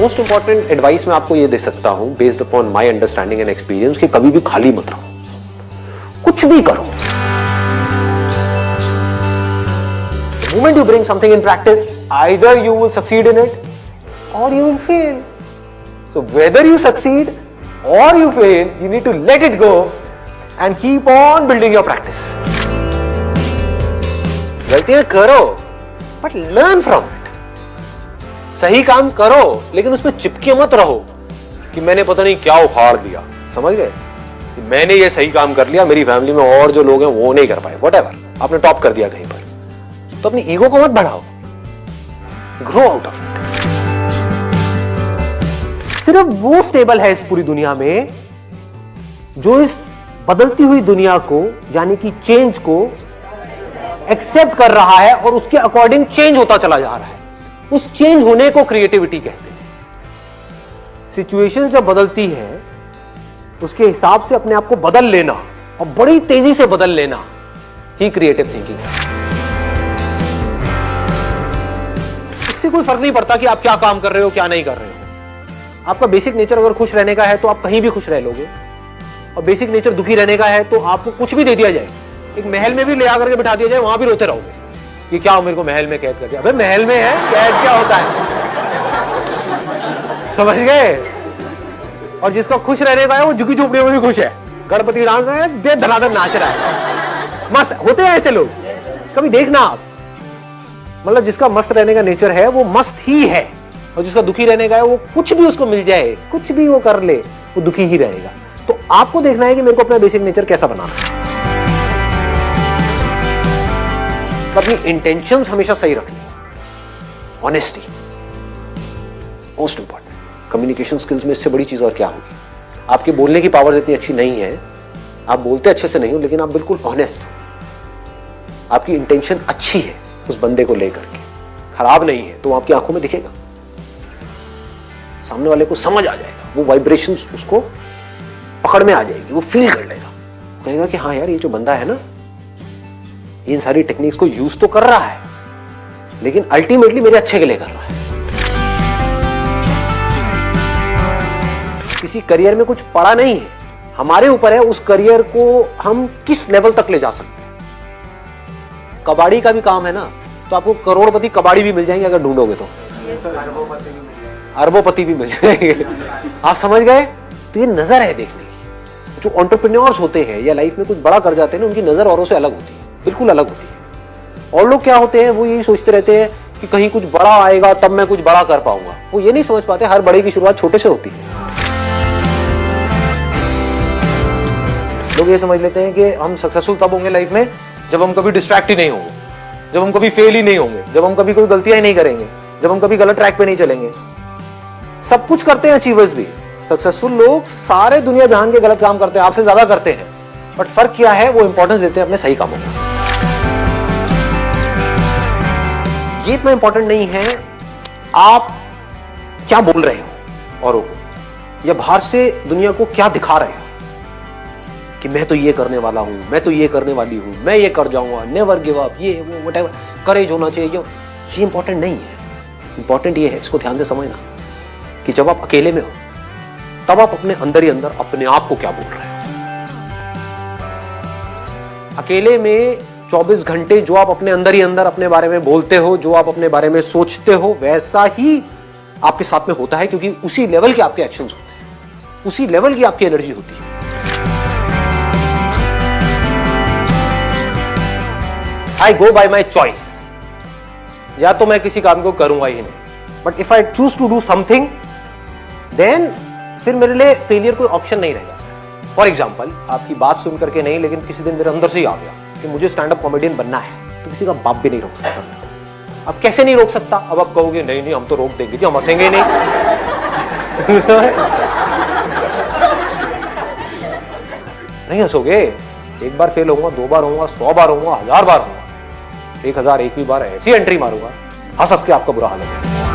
Most important advice मैं आपको ये दे सकता हूं based upon my understanding and experience कि कभी भी खाली मत रहो, कुछ भी करो। The moment you bring something in practice, either you will succeed in it or you will fail. So whether you succeed or you fail, you need to let it go and keep on building your practice. गलतियां करो but learn from it. सही काम करो लेकिन उसमें चिपके मत रहो कि मैंने पता नहीं क्या उखाड़ दिया, समझ गए कि मैंने ये सही काम कर लिया, मेरी फैमिली में और जो लोग हैं वो नहीं कर पाए, व्हाटएवर, आपने टॉप कर दिया कहीं पर, तो अपनी ईगो को मत बढ़ाओ, ग्रो आउट ऑफ इट। सिर्फ वो स्टेबल है इस पूरी दुनिया में जो इस बदलती हुई दुनिया को यानी कि चेंज को एक्सेप्ट कर रहा है और उसके अकॉर्डिंग चेंज होता चला जा रहा है। उस चेंज होने को क्रिएटिविटी कहते हैं। सिचुएशन जब बदलती है उसके हिसाब से अपने आप को बदल लेना और बड़ी तेजी से बदल लेना ही क्रिएटिव थिंकिंग है। इससे कोई फर्क नहीं पड़ता कि आप क्या काम कर रहे हो क्या नहीं कर रहे हो। आपका बेसिक नेचर अगर खुश रहने का है तो आप कहीं भी खुश रह लोगे, और बेसिक नेचर दुखी रहने का है तो आपको कुछ भी दे दिया जाए, एक महल में भी ले आकर के बिठा दिया जाए, वहां भी रोते रहोगे कि क्या मेरे को महल में कैद कर दिया। अबे महल में है, कैद क्या होता है, समझ गए। और जिसका खुश रहने का है वो झुकी झोपड़ियों में भी खुश है, गणपति डांस है, दे धनाधन नाच रहा है, मस्त होते हैं ऐसे लोग, कभी देखना आप। मतलब जिसका मस्त रहने का नेचर है वो मस्त ही है, और जिसका दुखी रहने का है वो कुछ भी उसको मिल जाए, कुछ भी वो कर ले, वो दुखी ही रहेगा। तो आपको देखना है कि मेरे को अपना बेसिक नेचर कैसा बनाना है। अपनी इंटेंशंस हमेशा सही रखनी, honesty most important. Communication skills में इससे बड़ी चीज और क्या होगी। आपके बोलने की पावर इतनी अच्छी नहीं है, आप बोलते अच्छे से नहीं हो, लेकिन आप बिल्कुल ऑनेस्ट हो, आपकी इंटेंशन अच्छी है उस बंदे को लेकर के, खराब नहीं है, तो आपकी आंखों में दिखेगा, सामने वाले को समझ आ जाएगा, वो वाइब्रेशंस उसको पकड़ में आ जाएगी, वो फील कर लेगा, कहेगा कि हाँ यार ये जो बंदा है ना इन सारी टेक्निक्स को यूज तो कर रहा है लेकिन अल्टीमेटली मेरे अच्छे के लिए कर रहा है। किसी करियर में कुछ पड़ा नहीं है, हमारे ऊपर है उस करियर को हम किस लेवल तक ले जा सकते हैं। कबाड़ी का भी काम है ना, तो आपको करोड़पति कबाड़ी भी मिल जाएंगे अगर ढूंढोगे तो, अरबोपति भी मिल जाएंगे, आप समझ गए। तो ये नजर है देखने की। जो एंटरप्रेन्योर्स होते हैं या लाइफ में कुछ बड़ा कर जाते हैं ना, उनकी नजर औरों से अलग होती है, बिल्कुल अलग होती है। और लोग क्या होते हैं, वो यही सोचते रहते हैं कि कहीं कुछ बड़ा आएगा तब मैं कुछ बड़ा कर पाऊंगा। वो ये नहीं समझ पाते हर बड़े की शुरुआत छोटे से होती है। लोग ये समझ लेते हैं कि हम सक्सेसफुल तब होंगे लाइफ में जब हम कभी डिस्ट्रैक्ट ही नहीं होंगे, जब हम कभी फेल ही नहीं होंगे, जब हम कभी कोई गलतियां ही नहीं करेंगे, जब हम कभी गलत ट्रैक पे नहीं चलेंगे। सब कुछ करते हैं अचीवर्स भी, सक्सेसफुल लोग सारे दुनिया जहान के गलत काम करते हैं, आपसे ज्यादा करते हैं, बट फर्क क्या है, वो इंपॉर्टेंस देते हैं अपने सही कामों को। ये इतना इंपॉर्टेंट नहीं है आप क्या बोल रहे हो औरों को, या बाहर से दुनिया को क्या दिखा रहे हो कि मैं तो ये करने वाला हूं, मैं तो ये करने वाली हूं, मैं ये कर जाऊंगा, नेवर गिव अप, ये वो व्हाटएवर, करेज होना चाहिए। ये इंपॉर्टेंट नहीं है। इंपॉर्टेंट ये है, इसको ध्यान से समझना, कि जब आप अकेले में हो तब आप अपने अंदर ही अंदर अपने आप को क्या बोल रहे हो। अकेले में 24 घंटे जो आप अपने अंदर ही अंदर अपने बारे में बोलते हो, जो आप अपने बारे में सोचते हो, वैसा ही आपके साथ में होता है, क्योंकि उसी लेवल के आपके एक्शंस होते हैं, उसी लेवल की आपकी एनर्जी होती है। आई गो बाय माई चॉइस, या तो मैं किसी काम को करूंगा ही नहीं, but if I choose to do something then फिर मेरे लिए फेलियर कोई ऑप्शन नहीं रहेगा। फॉर एग्जाम्पल, आपकी बात सुन करके नहीं, लेकिन किसी दिन मेरे अंदर से ही आ गया कि मुझे स्टैंड अप कॉमेडियन बनना है, तो किसी का बाप भी नहीं रोक सकता। अब कैसे नहीं रोक सकता, अब आप कहोगे नहीं नहीं हम तो रोक देंगे जी, हम हंसेंगे नहीं। नहीं हंसोगे, एक बार फेल होऊंगा, 2 बार होऊंगा, 100 बार होऊंगा, 1000 बार होऊंगा, 1001वीं बार ऐसी एंट्री मारूंगा, हंस हंस के आपका बुरा हाल है।